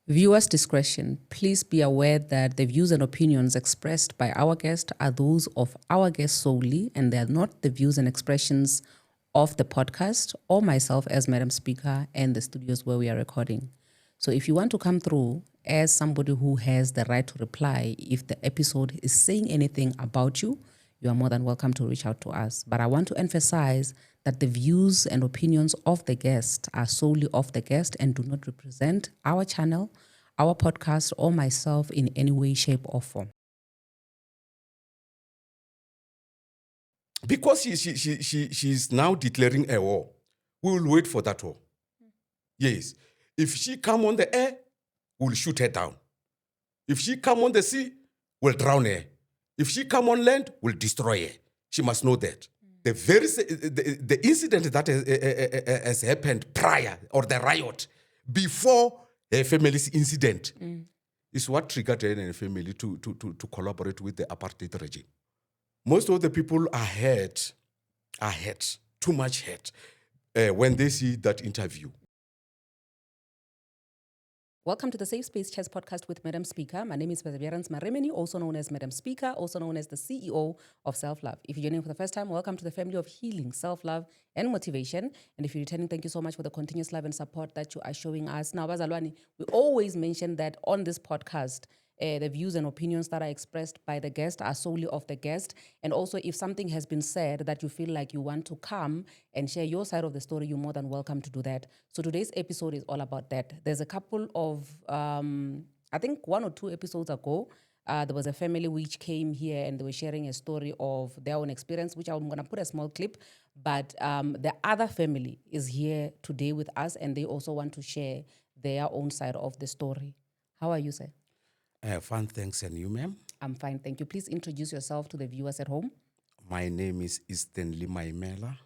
Viewers' discretion. Please be aware that the views and opinions expressed by our guest are those of our guest solely, and they are not the views and expressions of the podcast or myself as Madam Speaker and the studios where we are recording. So if you want to come through as somebody who has the right to reply, if the episode is saying anything about you, you are more than welcome to reach out to us. But I want to emphasize that the views and opinions of the guest are solely of the guest and do not represent our channel, our podcast, or myself in any way, shape, or form. Because she's now declaring a war, we will wait for that war. Yes. If she come on the air, we'll shoot her down. If she come on the sea, we'll drown her. If she come on land, we'll destroy her. She must know that. The incident that has happened prior, or the riot, before her family's incident, is what triggered her and her family to collaborate with the apartheid regime. Most of the people are hurt, too much hurt, when they see that interview. Welcome to the Safe Space Chess Podcast with Madam Speaker. My name is Perseverance Maremeni, also known as Madam Speaker, also known as the CEO of Self-Love. If you're joining for the first time, welcome to the family of healing, self-love, and motivation. And if you're returning, thank you so much for the continuous love and support that you are showing us. Now, Bazalwani, we always mention that on this podcast, the views and opinions that are expressed by the guest are solely of the guest. And also, if something has been said that you feel like you want to come and share your side of the story, you're more than welcome to do that. So today's episode is all about that. There's a couple of, I think 1 or 2 episodes ago, there was a family which came here and they were sharing a story of their own experience, which I'm going to put a small clip. But the other family is here today with us, and they also want to share their own side of the story. How are you, sir? Fine, thanks. And you, ma'am? I'm fine, thank you. Please introduce yourself to the viewers at home. My name is Maemela.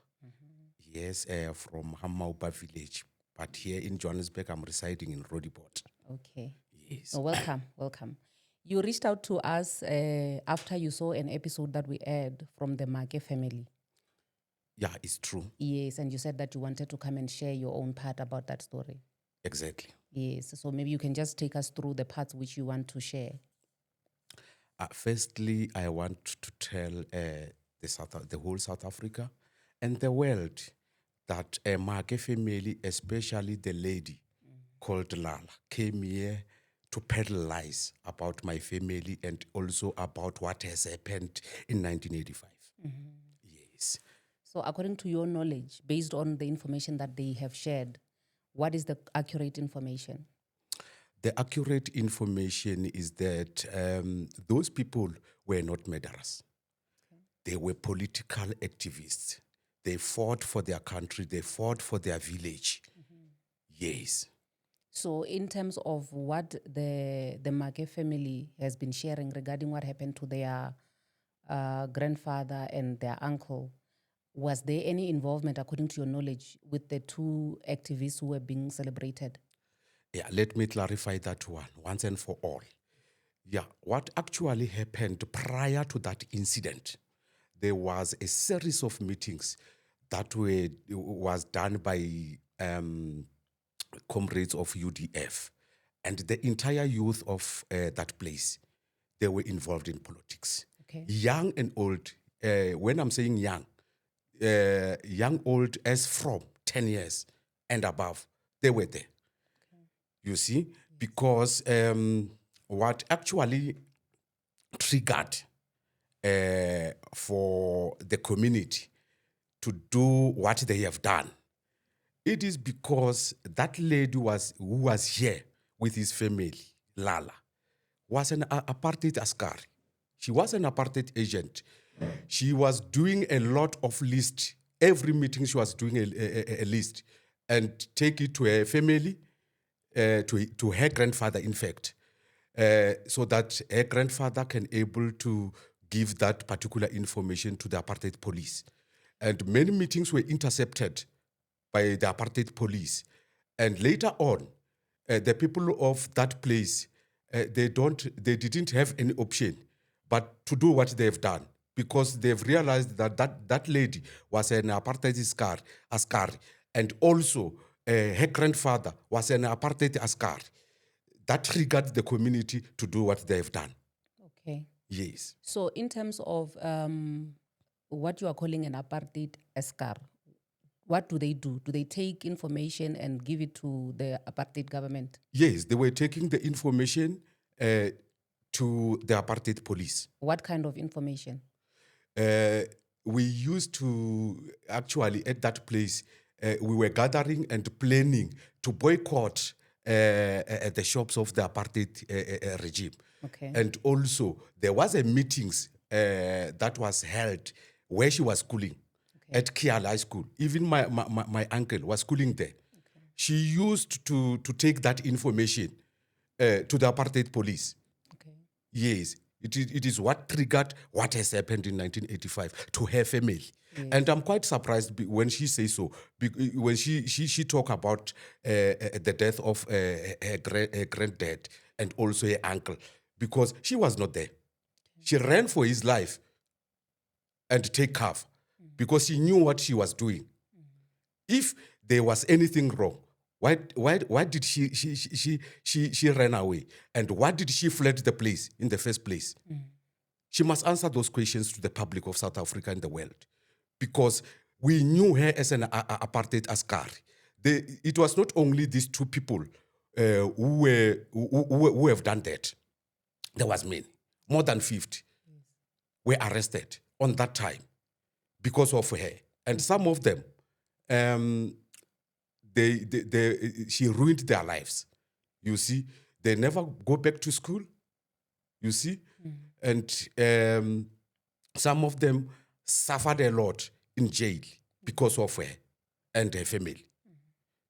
Yes, from Ga Maupa village. But here in Johannesburg, I'm residing in Roodepoort. Okay. Yes. So welcome. You reached out to us after you saw an episode that we aired from the Maake family. Yeah, it's true. Yes, and you said that you wanted to come and share your own part about that story. Exactly. Yes, so maybe you can just take us through the parts which you want to share. Firstly, I want to tell the whole South Africa and the world that a Maake family, especially the lady called Lala, came here to peddle lies about my family and also about what has happened in 1985. Yes. So according to your knowledge, based on the information that they have shared, what is the accurate information? The accurate information is that those people were not murderers. Okay. They were political activists. They fought for their country. They fought for their village. Yes. So in terms of what the Maake family has been sharing regarding what happened to their grandfather and their uncle, was there any involvement, according to your knowledge, with the 2 activists who were being celebrated? Yeah, let me clarify that once and for all. Yeah, what actually happened prior to that incident, there was a series of meetings that was done by comrades of UDF, and the entire youth of that place, they were involved in politics. Okay. Young and old. When I'm saying young, old as from 10 years and above, they were there. Okay. You see, because what actually triggered for the community to do what they have done, it is because that lady who was here with his family, Lala, was an apartheid askari. She was an apartheid agent. She was doing a lot of lists. Every meeting she was doing a list and take it to her family, to her grandfather, in fact, so that her grandfather can able to give that particular information to the apartheid police. And many meetings were intercepted by the apartheid police. And later on, the people of that place, they didn't have any option but to do what they've done, because they've realized that lady was an apartheid askari, and also her grandfather was an apartheid askari. that triggered the community to do what they have done. Okay. Yes. So in terms of what you are calling an apartheid esker, what do they do? Do they take information and give it to the apartheid government? Yes, they were taking the information to the apartheid police. What kind of information? We used to actually at that place, we were gathering and planning to boycott the shops of the apartheid regime. Okay. And also, there was a meetings that was held where she was schooling at Kiala High School. Even my uncle was schooling there. Okay. She used to take that information to the apartheid police. Okay. Yes, it is what triggered what has happened in 1985 to her family. Yes. And I'm quite surprised when she says so, when she talk about the death of her granddad and also her uncle, because she was not there. She ran for his life and take cover because she knew what she was doing. If there was anything wrong, why did she ran away? And why did she fled the place in the first place? She must answer those questions to the public of South Africa and the world, because we knew her as an apartheid askari. It was not only these two people who have done that. There was many, more than 50 were arrested on that time because of her. And some of them, she ruined their lives. You see, they never go back to school. You see, and some of them suffered a lot in jail because of her and her family.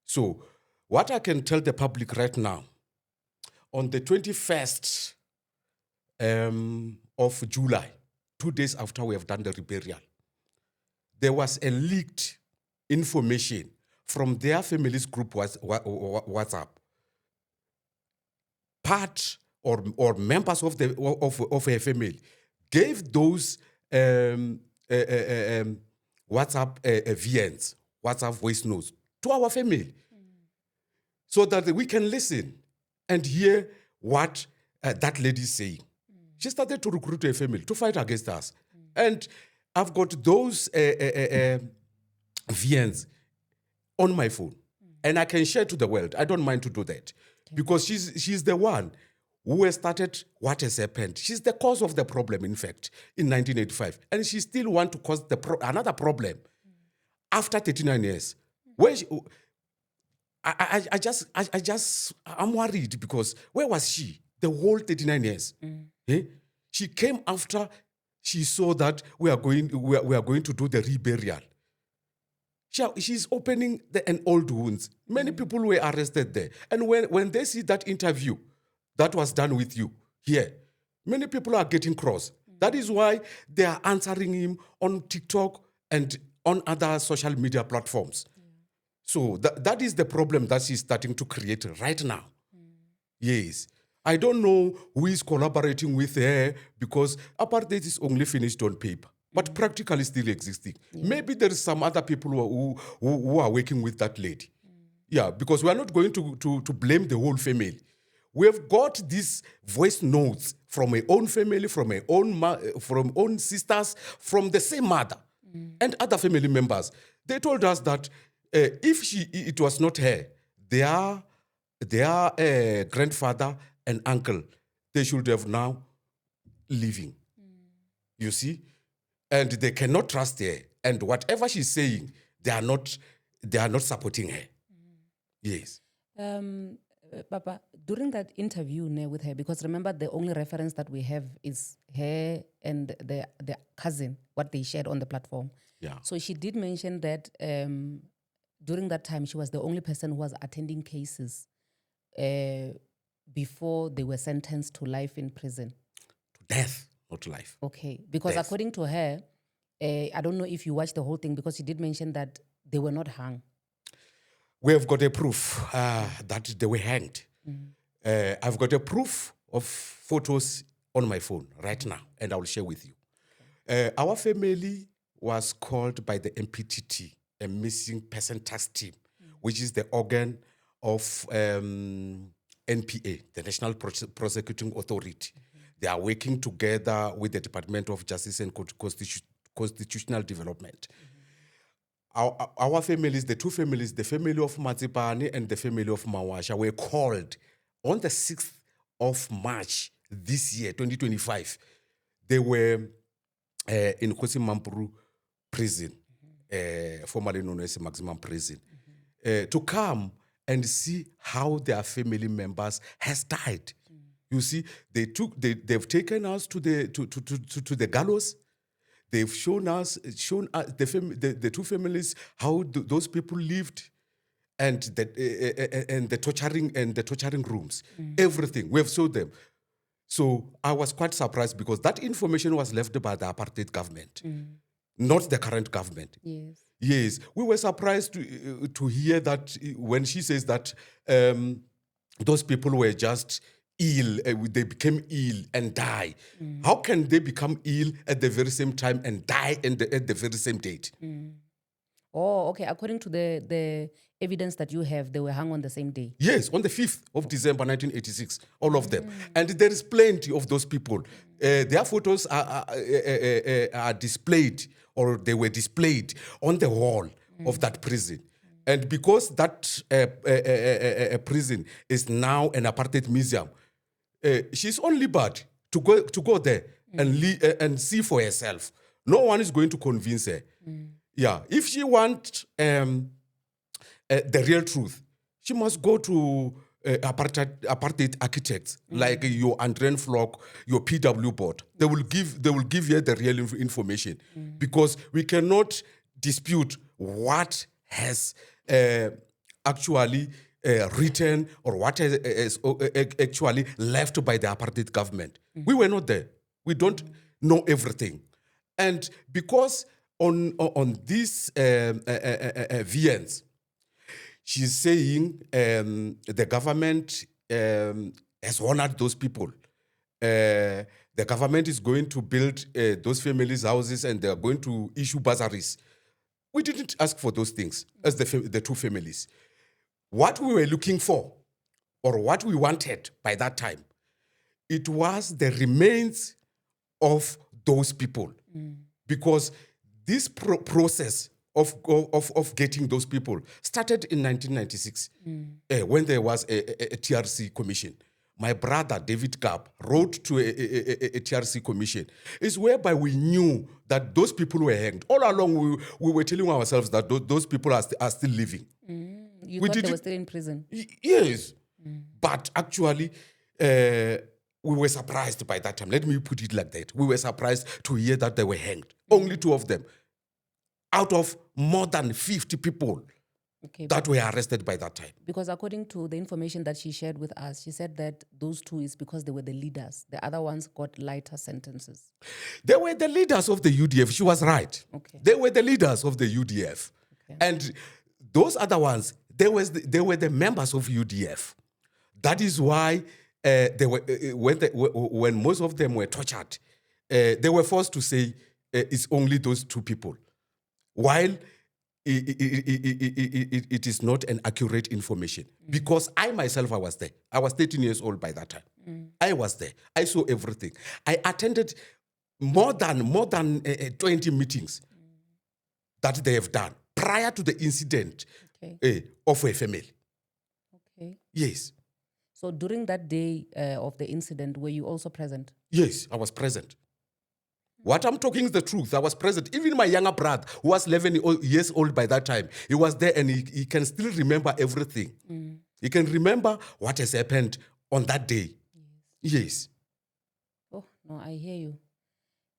So, what I can tell the public right now, on the 21st of July, 2 days after we have done the reburial, there was a leaked information from their family's group WhatsApp. Part or members of her family gave those WhatsApp VNs, WhatsApp voice notes to our family, so that we can listen and hear what that lady is saying. She started to recruit her family to fight against us. And I've got those VNs on my phone. And I can share to the world. I don't mind to do that. Because she's the one who has started what has happened. She's the cause of the problem, in fact, in 1985. And she still wants to cause another problem after 39 years. Where I'm worried, because where was she the whole 39 years? She came after she saw that we are going to do the reburial. She's opening an old wounds. Many people were arrested there. And when they see that interview that was done with you here, many people are getting cross. That is why they are answering him on TikTok and on other social media platforms. So that is the problem that she's starting to create right now. Yes. I don't know who is collaborating with her, because apartheid is only finished on paper, but practically still existing. Maybe there is some other people who are working with that lady. Yeah, because we are not going to blame the whole family. We have got these voice notes from my own family, from my own sisters, from the same mother, and other family members. They told us that if it was not her, their grandfather and uncle, they should have now living. You see? And they cannot trust her. And whatever she's saying, they are not supporting her. Yes. Papa, during that interview with her, because remember the only reference that we have is her and the cousin, what they shared on the platform. Yeah. So she did mention that during that time, she was the only person who was attending cases before they were sentenced to life in prison. To death, not life. Okay. Because death. According to her, I don't know if you watched the whole thing, because she did mention that they were not hung. We have got a proof that they were hanged. I've got a proof of photos on my phone right now, and I will share with you. Our family was called by the MPTT, a missing person task team, which is the organ of NPA, the National Prosecuting Authority. They are working together with the Department of Justice and Constitutional Development. Our families, the two families, the family of Matsipane and the family of Mawasha, were called on the 6th of March this year, 2025. They were in Kosi Mampuru prison, formerly known as maximum prison, to come and see how their family members has died. You see, they've taken us to the gallows. They've shown us the two families how those people lived, and the torturing rooms, everything. We have showed them. So I was quite surprised because that information was left by the apartheid government, not the current government. Yes, we were surprised to hear that when she says that those people were just ill, they became ill and die. How can they become ill at the very same time and die at the very same date? Oh, okay. According to the evidence that you have, they were hung on the same day. Yes, on the 5th of December, 1986, all of them. And there is plenty of those people. Their photos are displayed, or they were displayed on the wall of that prison. And because that prison is now an apartheid museum, she's on liberty to go there and see for herself. No one is going to convince her. Yeah, if she wants the real truth, she must go to apartheid architects like your Andren Flock, your PW board. They will give you the real information, because we cannot dispute what has actually written or what is actually left by the apartheid government. We were not there. We don't know everything. And because on this VNs, she's saying the government has honored those people. The government is going to build those families' houses, and they are going to issue bursaries. We didn't ask for those things as the two families. What we were looking for, or what we wanted by that time, it was the remains of those people. Because this process of getting those people started in 1996 when there was a TRC commission. My brother, David Gab, wrote to a TRC commission. It's whereby we knew that those people were hanged. All along, we were telling ourselves that those people are still living. You thought they were still in prison? Yes. But actually, we were surprised by that time. Let me put it like that. We were surprised to hear that they were hanged. Only 2 of them, out of more than 50 people that were arrested by that time. Because according to the information that she shared with us, she said that those 2 is because they were the leaders. The other ones got lighter sentences. They were the leaders of the UDF. She was right. They were the leaders of the UDF. And those other ones, they were the members of UDF. That is why they were when most of them were tortured, they were forced to say it's only those 2 people. While it is not an accurate information. Because I myself, I was there. I was 13 years old by that time. I was there. I saw everything. I attended more than 20 meetings that they have done prior to the incident of a family. Yes. So during that day of the incident, were you also present? Yes, I was present. What I'm talking is the truth. I was present. Even my younger brother, who was 11 years old by that time, he was there, and he can still remember everything. He can remember what has happened on that day. Yes. Oh, no, I hear you.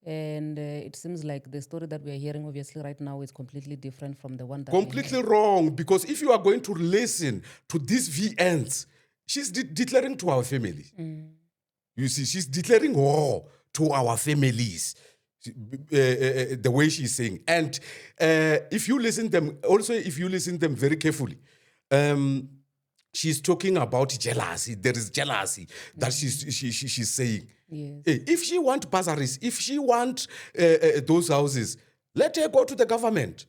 And it seems like the story that we are hearing obviously right now is completely different from the one that completely wrong, because if you are going to listen to these VNs, she's declaring to our family. You see, she's declaring war to our families, the way she's saying. And if you listen them very carefully, she's talking about jealousy. There is jealousy that she's saying. Yes. If she wants bursaries, if she wants those houses, let her go to the government.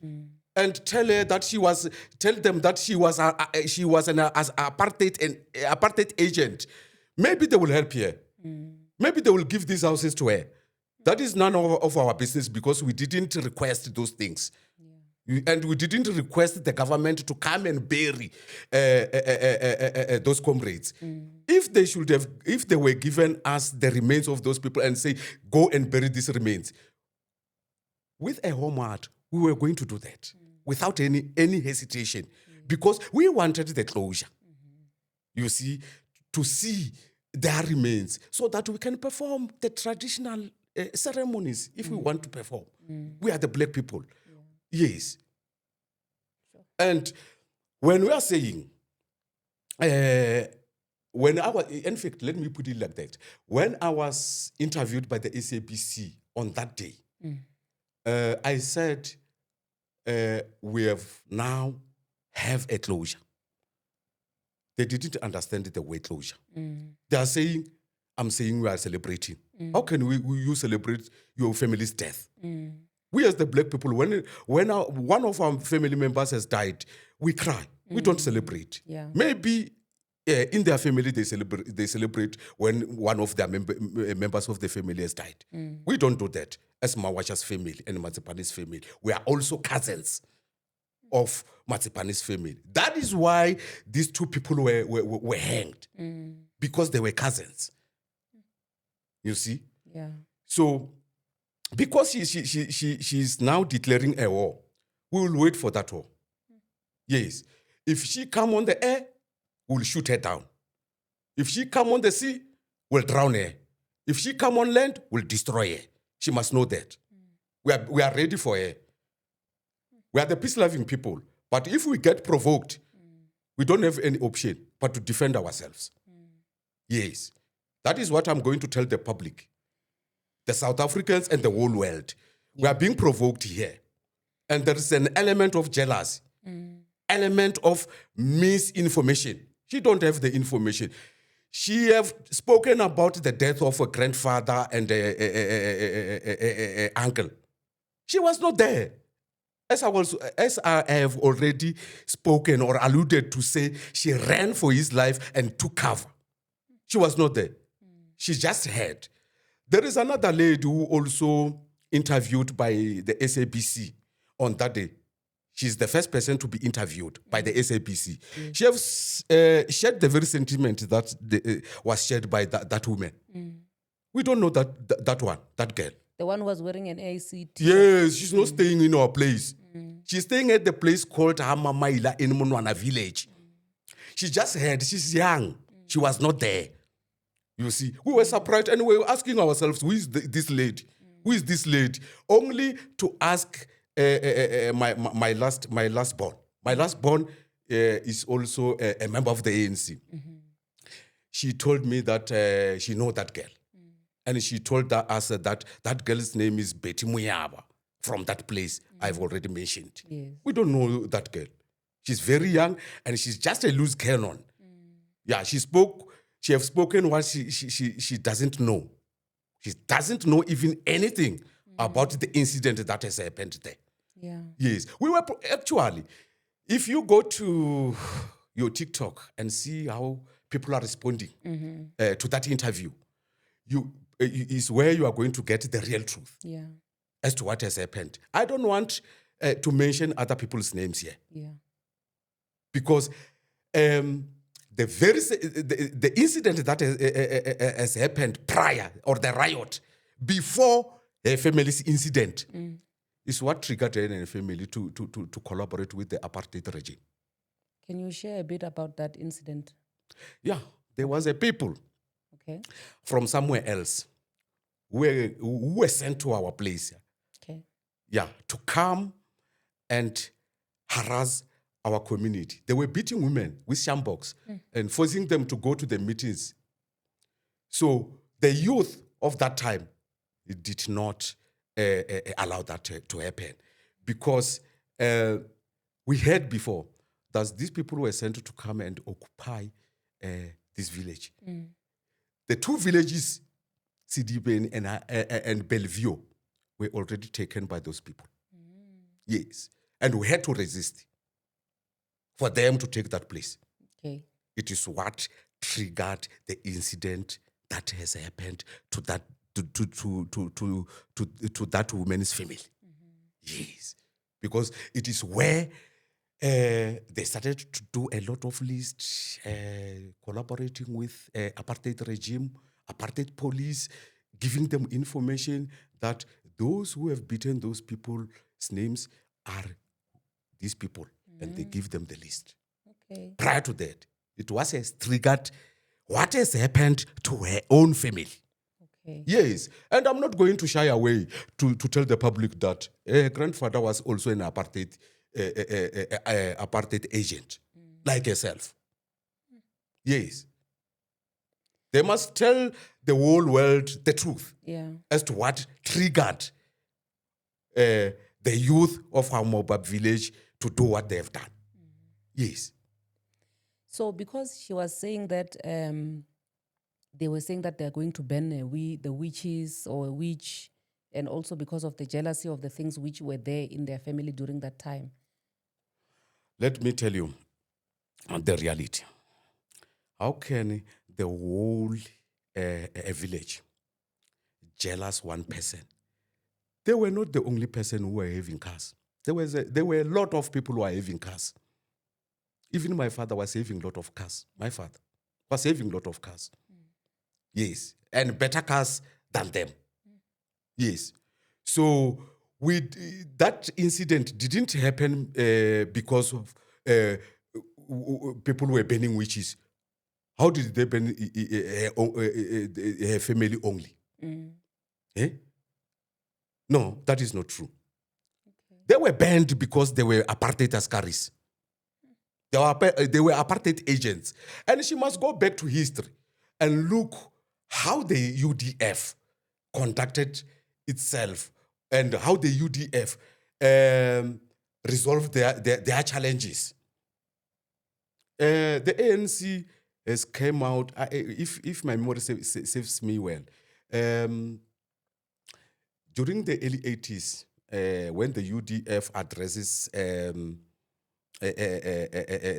and tell them that she was an apartheid agent. Maybe they will help her. Maybe they will give these houses to her. That is none of our business because we didn't request those things. And we didn't request the government to come and bury those comrades. If they were given us the remains of those people and say, go and bury these remains, with a home heart, we were going to do that without any hesitation because we wanted the closure. You see, to see their remains so that we can perform the traditional ceremonies if we want to perform. We are the black people. Yes. And when we are saying, in fact, let me put it like that. When I was interviewed by the SABC on that day, I said, we have now have a closure. They didn't understand the word closure. They are saying, I'm saying we are celebrating. How can you celebrate your family's death? We as the black people, when one of our family members has died, we cry. We don't celebrate. Yeah. Maybe in their family they celebrate when one of their members of the family has died. We don't do that. As Mawasha's family and Matsipani's family, we are also cousins of Matsipani's family. That is why these two people were hanged, because they were cousins. You see? Yeah. So, because she's now declaring a war, we will wait for that war. Yes. If she come on the air, we'll shoot her down. If she come on the sea, we'll drown her. If she come on land, we'll destroy her. She must know that. We are ready for her. We are the peace-loving people. But if we get provoked, we don't have any option but to defend ourselves. Yes. That is what I'm going to tell the public, the South Africans and the whole world. We are being provoked here. And there is an element of jealousy, element of misinformation. She don't have the information. She have spoken about the death of a grandfather and a uncle. She was not there. As I have already spoken or alluded to say, she ran for his life and took cover. She was not there. She just heard. There is another lady who also interviewed by the SABC on that day. She's the first person to be interviewed by the SABC. She has shared the very sentiment that was shared by that woman. We don't know that one, that girl. The one who was wearing an AC t-shirt. Yes, she's not staying in our place. She's staying at the place called Ga Maupa in Monwana village. She just heard, she's young. She was not there. You see, we were surprised and we were asking ourselves, who is this lady? Who is this lady? Only to ask my last born. My last born is also a member of the ANC. She told me that she know that girl. And she told us that girl's name is Betty Muyaba from that place I've already mentioned. Yes. We don't know that girl. She's very young and she's just a loose cannon. Yeah, she have spoken what she doesn't know. She doesn't know even anything about the incident that has happened there. Yeah. Yes. We were actually, if you go to your TikTok and see how people are responding to that interview, is where you are going to get the real truth as to what has happened. I don't want to mention other people's names here. Yeah. Because the incident that has happened prior, or the riot, before the family's incident, is what triggered her and her family to collaborate with the apartheid regime. Can you share a bit about that incident? Yeah, there was a people from somewhere else who were sent to our place. Okay. Yeah, to come and harass our community. They were beating women with shambox and forcing them to go to the meetings. So the youth of that time did not allow that to happen, because we heard before that these people were sent to come and occupy this village. The two villages, Sidiben and Bellevue, were already taken by those people. Yes. And we had to resist for them to take that place. Okay. It is what triggered the incident that has happened to that to that woman's family. Yes, because it is where they started to do a lot of lists, collaborating with apartheid regime, apartheid police, giving them information that those who have beaten those people's names are these people, and they give them the list. Okay. Prior to that, it was has triggered what has happened to her own family. Okay. Yes, and I'm not going to shy away to tell the public that her grandfather was also an apartheid apartheid agent, like herself. Yes. They must tell the whole world the truth as to what triggered the youth of Ga Maupa village to do what they have done. Yes. So because she was saying that they were saying that they're going to ban the witches or a witch, and also because of the jealousy of the things which were there in their family during that time. Let me tell you the reality. How can the whole village jealous one person? They were not the only person who were having cars. There were a lot of people who were having cars. Even my father was having a lot of cars. My father was having a lot of cars. Yes, and better cars than them. Yes. So that incident didn't happen because of people were banning witches. How did they ban her family only? Eh? No, that is not true. Okay. They were banned because they were apartheid askaris. They were apartheid agents. And she must go back to history and look how the UDF conducted itself and how the UDF resolved their challenges. The ANC has came out, if my memory serves me well, during the early 80s, when the UDF addresses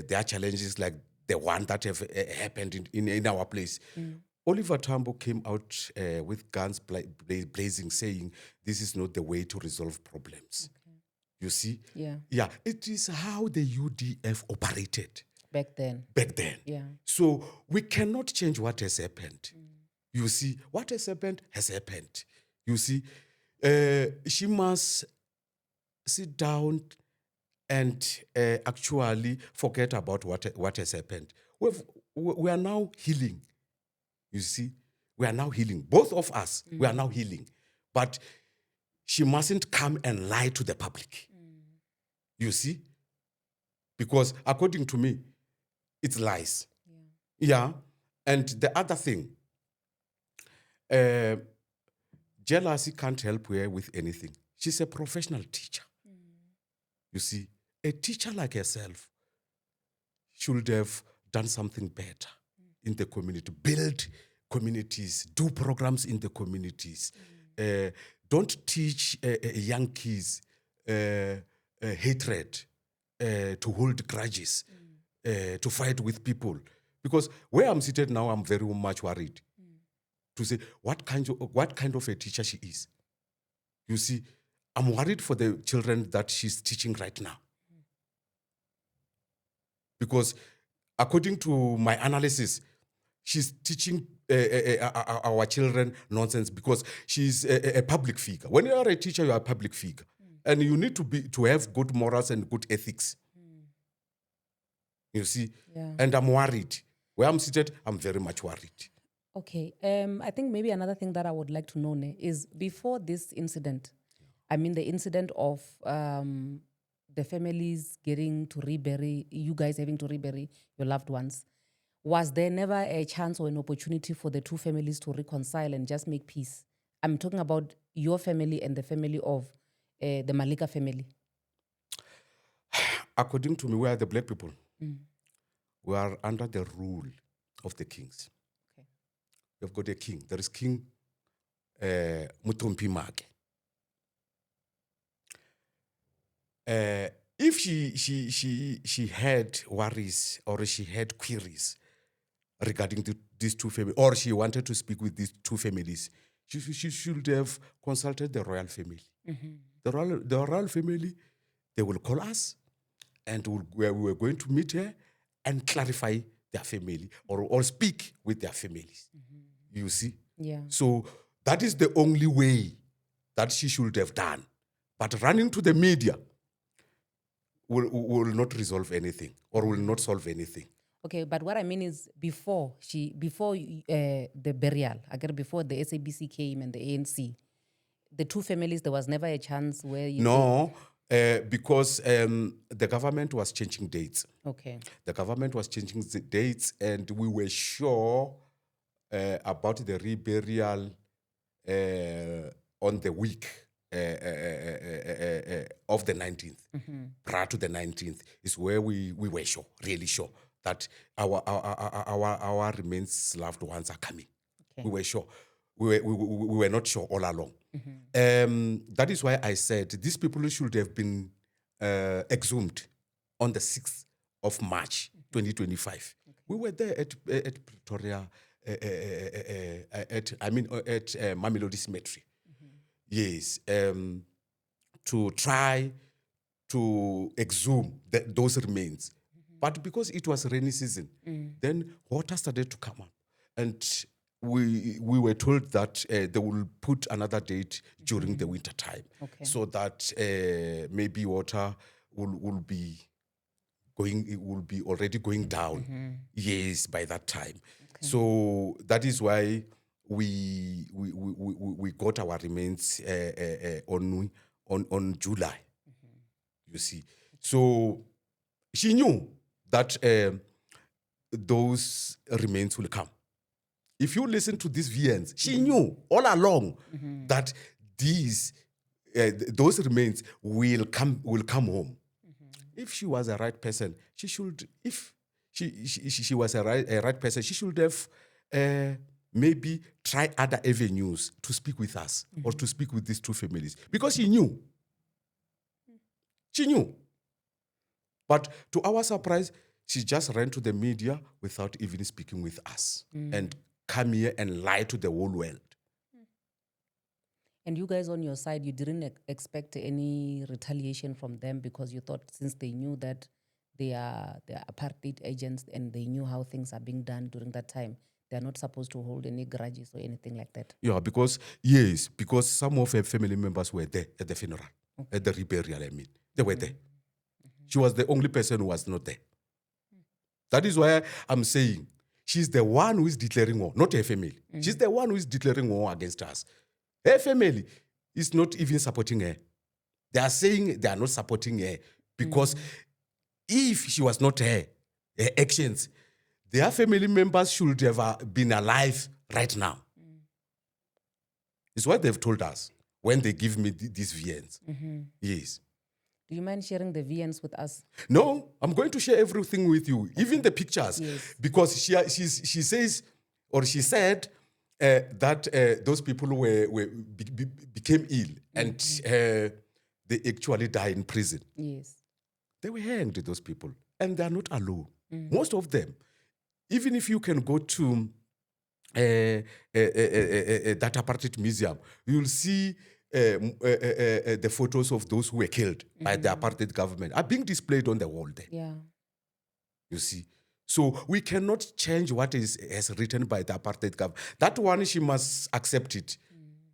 their challenges like the one that have happened in our place, Oliver Tambo came out with guns blazing, saying, this is not the way to resolve problems. Okay. You see? Yeah. Yeah. It is how the UDF operated. Back then. Yeah. So we cannot change what has happened. You see, what has happened has happened. You see, she must sit down and actually forget about what has happened. We are now healing. You see, we are now healing. Both of us, we are now healing. But she mustn't come and lie to the public. You see? Because according to me, it's lies. Yeah. And the other thing, jealousy can't help her with anything. She's a professional teacher. You see, a teacher like herself should have done something better in the community, build communities, do programs in the communities. Don't teach young kids hatred, to hold grudges, to fight with people. Because where I'm seated now, I'm very much worried to say what kind of a teacher she is. You see, I'm worried for the children that she's teaching right now. Because according to my analysis, she's teaching our children nonsense because she's a public figure. When you are a teacher, you are a public figure. And you need to have good morals and good ethics. You see? Yeah. And I'm worried. Where I'm seated, I'm very much worried. Okay. I think maybe another thing that I would like to know is before this incident, I mean the incident of the families getting to rebury, you guys having to rebury your loved ones, was there never a chance or an opportunity for the two families to reconcile and just make peace? I'm talking about your family and the family of the Malika family. According to me, we are the black people. We are under the rule of the kings. Okay. We've got a king. There is King Mr Maemela. if she had worries or she had queries regarding these two families, or she wanted to speak with these two families, she should have consulted the royal family. The royal family, they will call us, and we were going to meet her and clarify their family or speak with their families. You see? Yeah. So that is the only way that she should have done. But running to the media will not resolve anything or will not solve anything. Okay, but what I mean is before the burial, I get before the SABC came and the ANC, the two families, there was never a chance where you... No, because the government was changing dates. Okay. The government was changing the dates, and we were sure about the reburial on the week of the 19th. Prior to the 19th is where we were sure, really sure, that our remains loved ones are coming. Okay. We were sure. We were not sure all along. That is why I said these people should have been exhumed on the 6th of March, 2025. We were there at Pretoria, at Mamelodi Cemetery. Yes, to try to exhume those remains. But because it was rainy season, then water started to come up. And we were told that they will put another date during the winter time, so that maybe water will be going. It will be already going down. Yes, by that time. So that is why we got our remains on July. You see, so she knew that those remains will come. If you listen to these VNs, she knew all along that those remains will come home. If she was a right person, she should. If she was a right person, she should have maybe try other avenues to speak with us or to speak with these two families, because she knew. She knew. But to our surprise, she just ran to the media without even speaking with us and come here and lie to the whole world. And you guys on your side, you didn't expect any retaliation from them because you thought, since they knew that they are apartheid agents and they knew how things are being done during that time, they're not supposed to hold any grudges or anything like that. Yeah, because some of her family members were there at the funeral, at the reburial, They were there. She was the only person who was not there. That is why I'm saying she's the one who is declaring war, not her family. She's the one who is declaring war against us. Her family is not even supporting her. They are saying they are not supporting her because if she was not her actions, their family members should have been alive right now. It's what they've told us when they give me these VNs. Yes. Do you mind sharing the VNs with us? No, I'm going to share everything with you, even the pictures, because she says, or she said that those people became ill and they actually died in prison. Yes. They were hanged, those people, and they are not alone. Most of them, even if you can go to that apartheid museum, you'll see the photos of those who were killed by the apartheid government are being displayed on the wall there. Yeah. You see. So we cannot change what is written by the apartheid government. That one, she must accept it.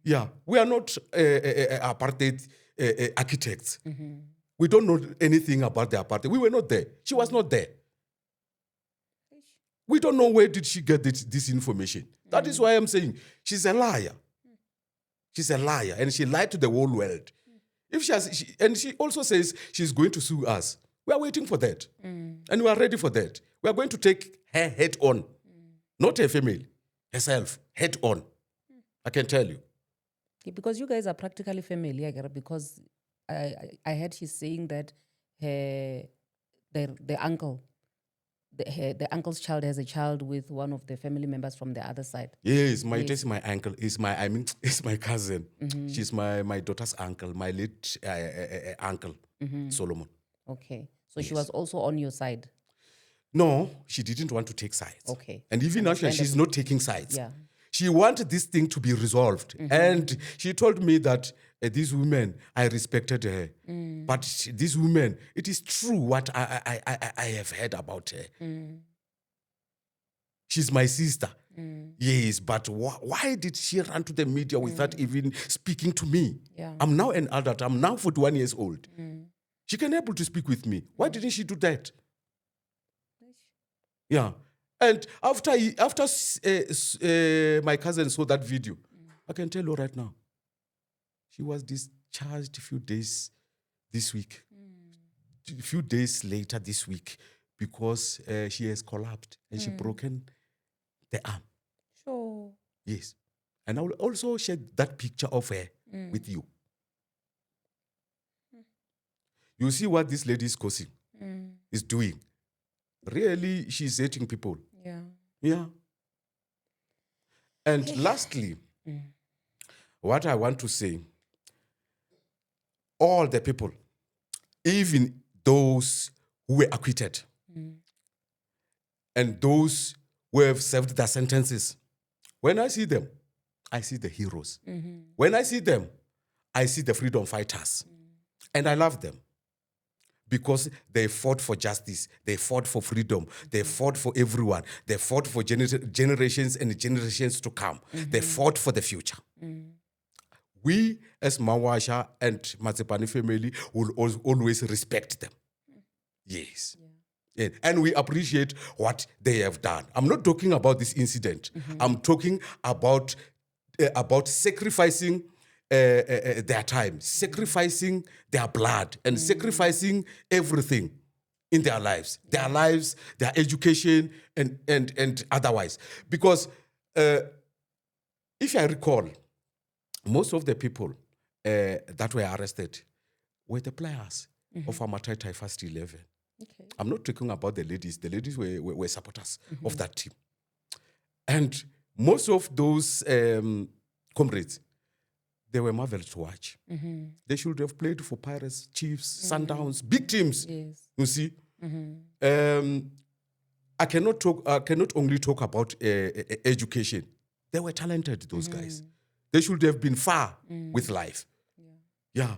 Yeah. We are not apartheid architects. We don't know anything about the apartheid. We were not there. She was not there. We don't know where did she get this information. That is why I'm saying she's a liar. She's a liar, and she lied to the whole world. If and she also says she's going to sue us. We are waiting for that, and we are ready for that. We are going to take her head on, not her family, herself, head on. I can tell you. Yeah, because you guys are practically family, because I heard she's saying that the uncle, the uncle's child has a child with one of the family members from the other side. Yes, it is my uncle. It's my cousin. She's my daughter's uncle, my late uncle, Solomon. Okay. So she was also on your side. No, she didn't want to take sides. Okay. And even now, she's not taking sides. Yeah. She wanted this thing to be resolved. And she told me that this woman, I respected her. But this woman, it is true what I have heard about her. She's my sister. Yes, but why did she run to the media without even speaking to me? Yeah. I'm now an adult. I'm now 41 years old. She can able to speak with me. Why didn't she do that? Yeah. And after my cousin saw that video, I can tell you right now, she was discharged a few days this week. A few days later this week, because she has collapsed and she broken the arm. Sure. Yes. And I will also share that picture of her with you. You see what this lady is causing, is doing. Really, she's hating people. Yeah. Yeah. And lastly, what I want to say, all the people, even those who were acquitted and those who have served their sentences, when I see them, I see the heroes. When I see them, I see the freedom fighters. And I love them. Because they fought for justice, they fought for freedom, they fought for everyone, they fought for generations and generations to come. They fought for the future. We, as Mawasha and Matsepane family, will always respect them. Yes. Yeah. And we appreciate what they have done. I'm not talking about this incident. I'm talking about sacrificing their time, sacrificing their blood, and sacrificing everything in their lives, their education, and otherwise. Because if I recall, most of the people that were arrested were the players of Amatai First 11. Okay. I'm not talking about the ladies. The ladies were supporters of that team. And most of those comrades, they were marvelous to watch. They should have played for Pirates, Chiefs, Sundowns, big teams. Yes. You see, I cannot only talk about education. They were talented, those guys. They should have been far with life. Yeah.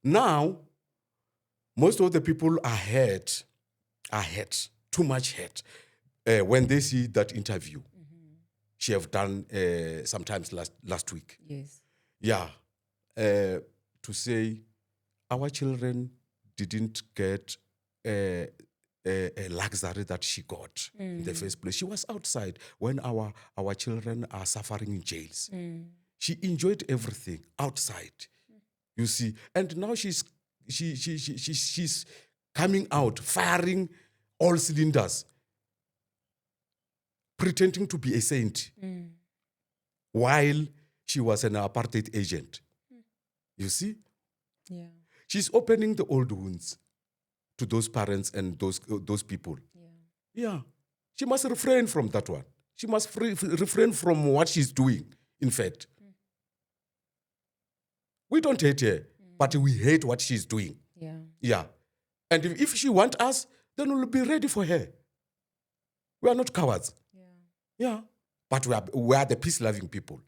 Now, most of the people are hurt, too much hurt, when they see that interview she have done sometimes last week. Yes. Yeah, to say our children didn't get a luxury that she got in the first place. She was outside when our children are suffering in jails. She enjoyed everything outside, you see. And now she's coming out, firing all cylinders, pretending to be a saint, while she was an apartheid agent. You see? Yeah. She's opening the old wounds to those parents and those people. Yeah. She must refrain from that one. She must refrain from what she's doing, in fact. We don't hate her, but we hate what she's doing. Yeah. Yeah. And if she wants us, then we'll be ready for her. We are not cowards. Yeah. But we are the peace-loving people.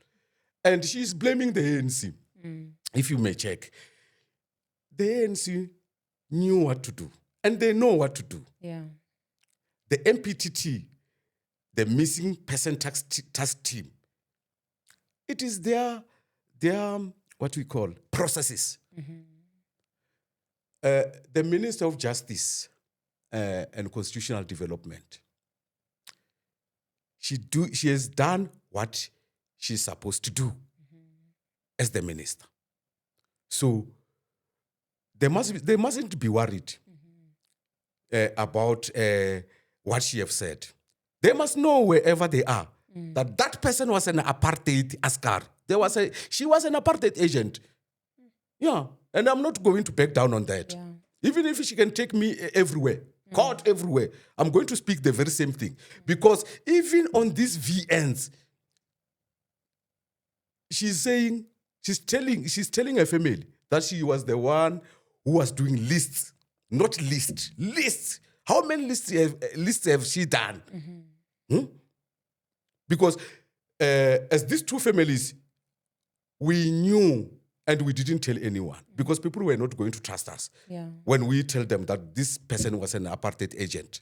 And she's blaming the ANC. If you may check. The ANC knew what to do. And they know what to do. Yeah. The MPTT, the Missing Person Task Team, it is their what we call processes. The Minister of Justice and Constitutional Development, she has done what she's supposed to do as the minister. So they mustn't be worried about what she have said. They must know wherever they are that person was an apartheid askar. She was an apartheid agent. Yeah, and I'm not going to back down on that. Yeah. Even if she can take me everywhere, court everywhere, I'm going to speak the very same thing. Because even on these VNs, she's telling her family that she was the one who was doing lists not list. Lists. How many lists have she done? Because as these two families, we knew and we didn't tell anyone because people were not going to trust us when we tell them that this person was an apartheid agent.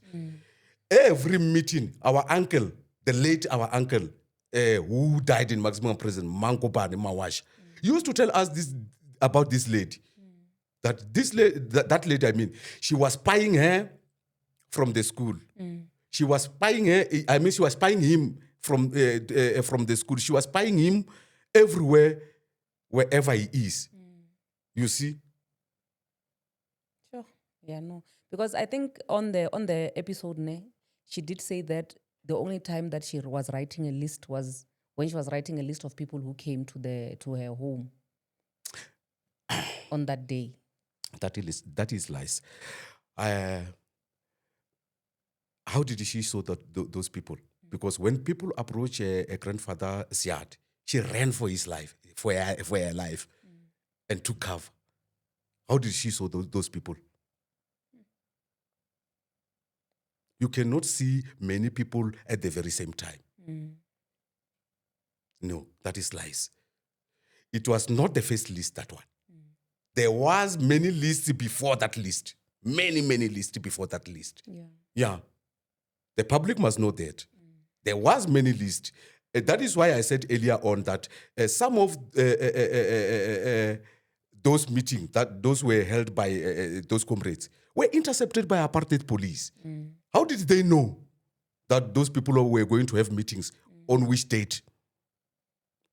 Every meeting, our uncle, the late our uncle, who died in maximum prison, Manko Bani Mawash, used to tell us this about this lady. That this lady, that lady, I mean, she was spying her from the school. She was spying her. I mean, she was spying him from the school. She was spying him everywhere, wherever he is. You see? Sure. Yeah, no. Because I think on the episode, she did say that the only time that she was writing a list was when she was writing a list of people who came to her home on that day. That is lies. How did she saw those people? Because when people approach a grandfather's yard, she ran for his life, for her life, and took cover. How did she saw those people? You cannot see many people at the very same time. No, that is lies. It was not the first list, that one. There was many lists before that list. Many lists before that list. Yeah. The public must know that. There was many lists. That is why I said earlier on that some of those meetings, that those were held by those comrades, were intercepted by apartheid police. How did they know that those people were going to have meetings on which date?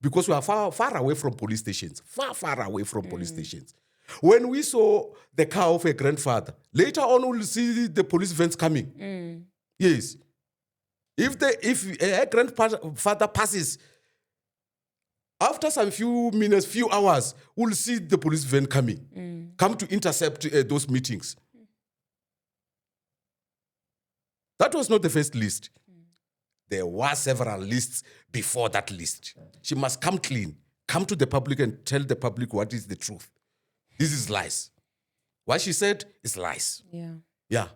Because we are far away from police stations. Far away from police stations. When we saw the car of a grandfather, later on we'll see the police vans coming. Yes. If a grandfather passes, after some few minutes, few hours, we'll see the police van coming, come to intercept those meetings. That was not the first list. There were several lists before that list. She must come clean, come to the public and tell the public what is the truth. This is lies. What she said is lies. Yeah.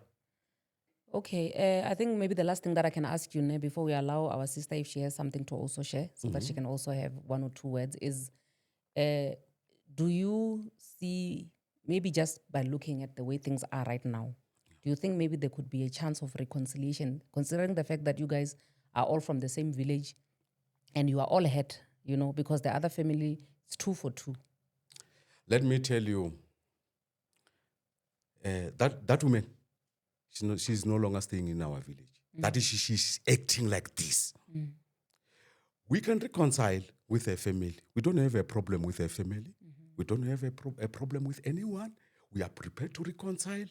Okay, I think maybe the last thing that I can ask you, before we allow our sister, if she has something to also share, so that she can also have one or two words, is do you see, maybe just by looking at the way things are right now, do you think maybe there could be a chance of reconciliation, considering the fact that you guys are all from the same village and you are all ahead, because the other family is 2 for 2? Let me tell you, that woman, she's no longer staying in our village. That is, she's acting like this. We can reconcile with her family. We don't have a problem with her family. We don't have a problem with anyone. We are prepared to reconcile.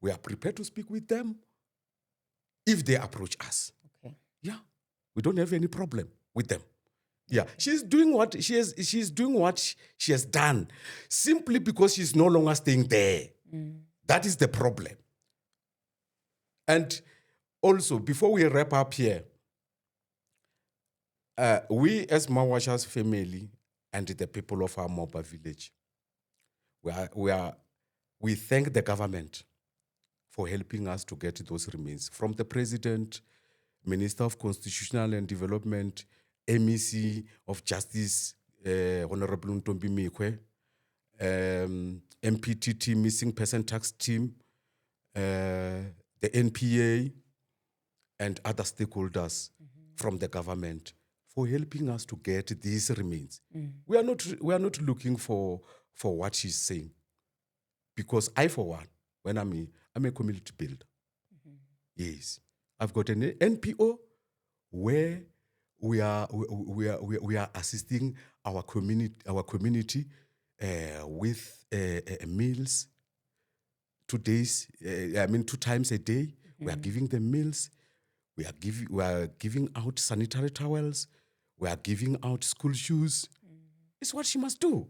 We are prepared to speak with them if they approach us. Okay. Yeah, we don't have any problem with them. Yeah, she's doing what she has done simply because she's no longer staying there. That is the problem. And also, before we wrap up here, we as Mawasha's family and the people of our Maupa village, we thank the government for helping us to get those remains. From the President, Minister of Constitutional and Development, MEC of Justice, Honorable Ntombi Mikwe, MPTT, Missing Person Tax Team, the NPA, and other stakeholders from the government for helping us to get these remains. We are not looking for what she's saying, because I, for one, when I'm a community builder. Yes, I've got an NPO where we are assisting our community with meals. 2 times a day. We are giving them meals. We are giving out sanitary towels. We are giving out school shoes. It's what she must do.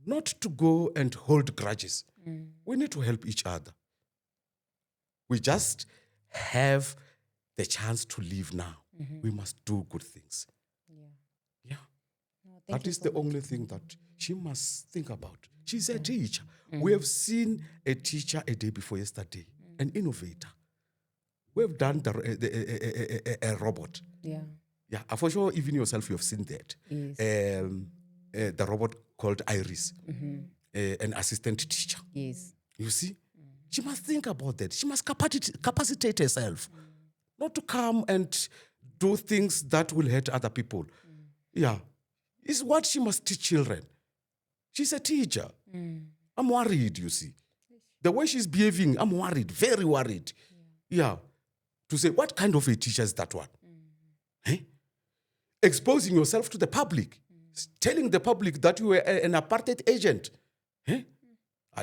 Not to go and hold grudges. We need to help each other. We just have the chance to live now. We must do good things. Yeah. Yeah. No, That is the only thing that she must think about. She's a teacher. We have seen a teacher a day before yesterday, an innovator. We have done a robot. Yeah. Yeah, for sure, even yourself, you have seen that. Yes. The robot called Iris, an assistant teacher. Yes. You see? She must think about that. She must capacitate herself, not to come and do things that will hurt other people. Yeah. It's what she must teach children. She's a teacher. I'm worried, you see. The way she's behaving, I'm worried, very worried. Yeah. To say, what kind of a teacher is that one? Exposing yourself to the public, telling the public that you were an apartheid agent.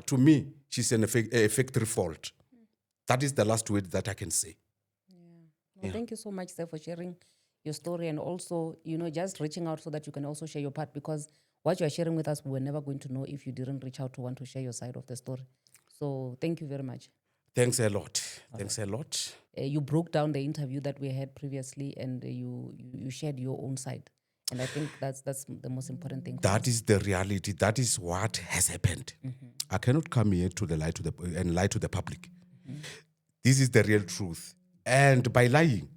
To me, she's a factory fault. That is the last word that I can say. Well, thank you so much, sir, for sharing your story and also, just reaching out so that you can also share your part, because what you are sharing with us, we were never going to know if you didn't reach out to want to share your side of the story. So thank you very much. Thanks a lot. Thanks a lot. You broke down the interview that we had previously, and you shared your own side. And I think that's the most important thing. That is the reality. That is what has happened. I cannot come here to lie to the public. This is the real truth. And by lying,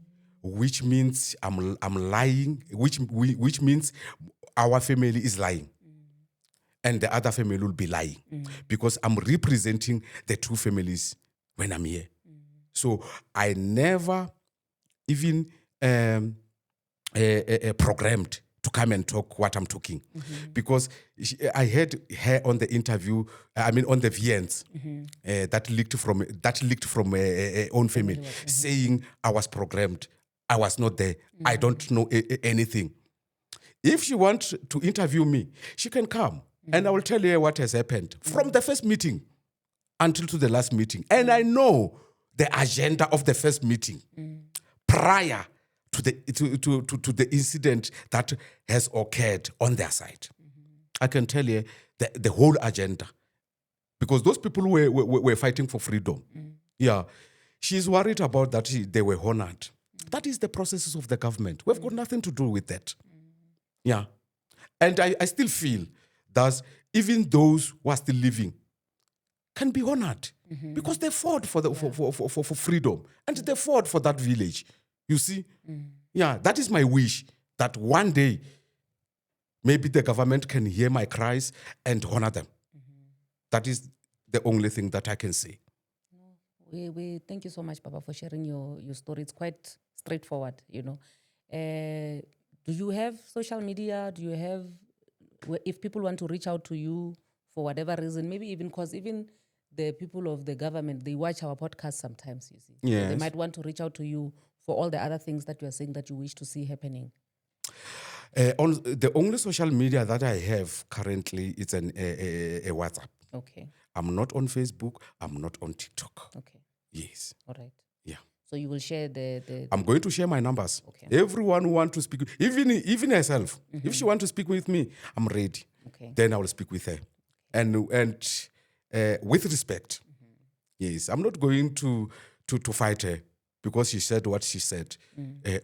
which means I'm lying, which means our family is lying. And the other family will be lying. Because I'm representing the two families when I'm here. So I never even programmed to come and talk what I'm talking. Because I had her on the interview, on the VNs, that leaked from her own family, saying I was programmed. I was not there. I don't know anything. If she wants to interview me, she can come. And I will tell her what has happened from the first meeting until to the last meeting. And I know the agenda of the first meeting prior to the incident that has occurred on their side. I can tell you the whole agenda. Because those people were fighting for freedom. Yeah. She's worried about that they were honored. That is the processes of the government. We've got nothing to do with that. Yeah. And I still feel that even those who are still living can be honored because they fought for freedom and they fought for that village. You see? Yeah, that is my wish, that one day maybe the government can hear my cries and honor them. That is the only thing that I can say. We thank you so much, Papa, for sharing your story. It's quite straightforward, Do you have social media? Do you have, if people want to reach out to you for whatever reason, maybe even because even the people of the government, they watch our podcast sometimes, you see. Yes. So they might want to reach out to you for all the other things that you are saying that you wish to see happening. On the only social media that I have currently is a WhatsApp. Okay. I'm not on Facebook. I'm not on TikTok. Okay. Yes. All right. Yeah. So you will share the I'm going to share my numbers. Okay. Everyone who wants to speak, even herself, if she wants to speak with me, I'm ready. Okay. Then I will speak with her, and with respect. Yes, I'm not going to fight her because she said what she said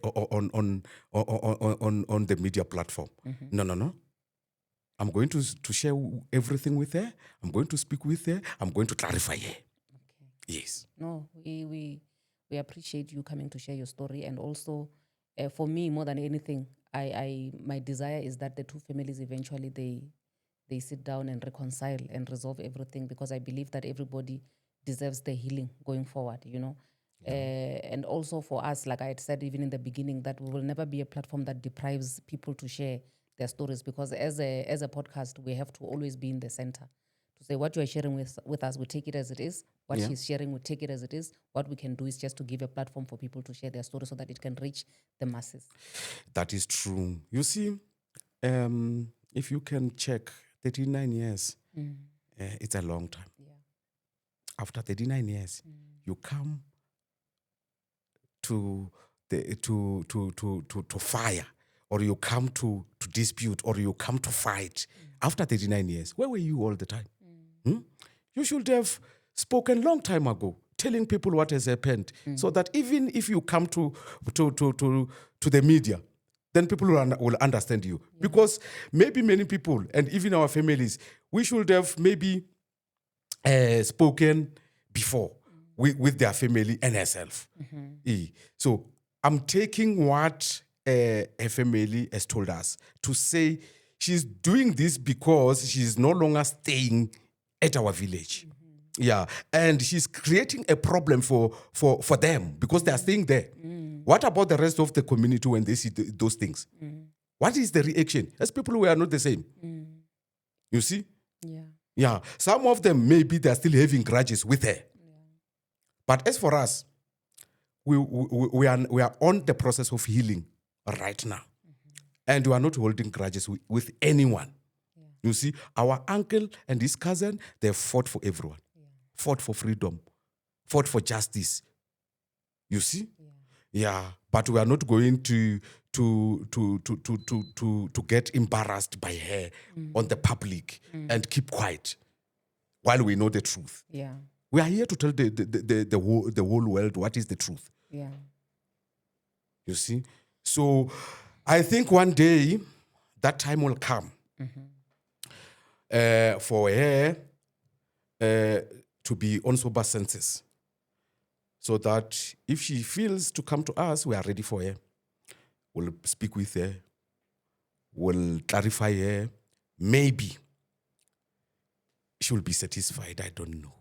on the media platform. No. I'm going to share everything with her. I'm going to speak with her. I'm going to clarify her. Okay. Yes. No, we appreciate you coming to share your story, and also for me, more than anything, my desire is that the two families eventually they sit down and reconcile and resolve everything, because I believe that everybody deserves the healing going forward, and also for us, like I had said even in the beginning, that we will never be a platform that deprives people to share their stories, because as a podcast, we have to always be in the center to say what you are sharing with us, we take it as it is. What she's sharing, we take it as it is. What we can do is just to give a platform for people to share their story so that it can reach the masses. That is true. You see, if you can check 39 years, it's a long time. Yeah. After 39 years, you come to fire, or you come to dispute, or you come to fight. After 39 years, where were you all the time? You should have spoken long time ago, telling people what has happened, so that even if you come to the media then people will understand you. Because maybe many people, and even our families, we should have maybe spoken before with their family and herself. So I'm taking what a family has told us to say she's doing this because she's no longer staying at our village. Yeah, and she's creating a problem for them because they are staying there. What about the rest of the community when they see those things? What is the reaction? As people who are not the same. You see? Yeah. Some of them, maybe they're still having grudges with her. But as for us, we are on the process of healing right now. And we are not holding grudges with anyone. You see, our uncle and his cousin, they fought for everyone. Fought for freedom. Fought for justice. You see? Yeah. But we are not going to get embarrassed by her on the public and keep quiet while we know the truth. Yeah. We are here to tell the whole world what is the truth. Yeah. You see? So I think one day that time will come for her to be on sober senses. So that if she feels to come to us, we are ready for her. We'll speak with her. We'll clarify her. Maybe she will be satisfied. I don't know.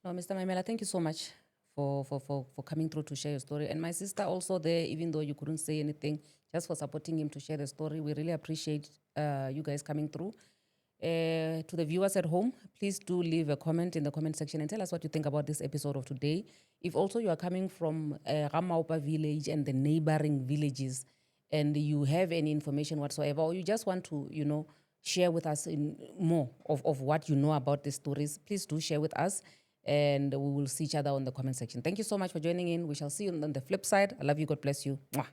No, Mr. Maemela, thank you so much for coming through to share your story. And my sister also there, even though you couldn't say anything, just for supporting him to share the story. We really appreciate you guys coming through. To the viewers at home, please do leave a comment in the comment section and tell us what you think about this episode of today. If also you are coming from Ga Maupa village and the neighboring villages and you have any information whatsoever, or you just want to, share with us in more of what you know about these stories, please do share with us. And we will see each other on the comment section. Thank you so much for joining in. We shall see you on the flip side. I love you. God bless you. Mwah.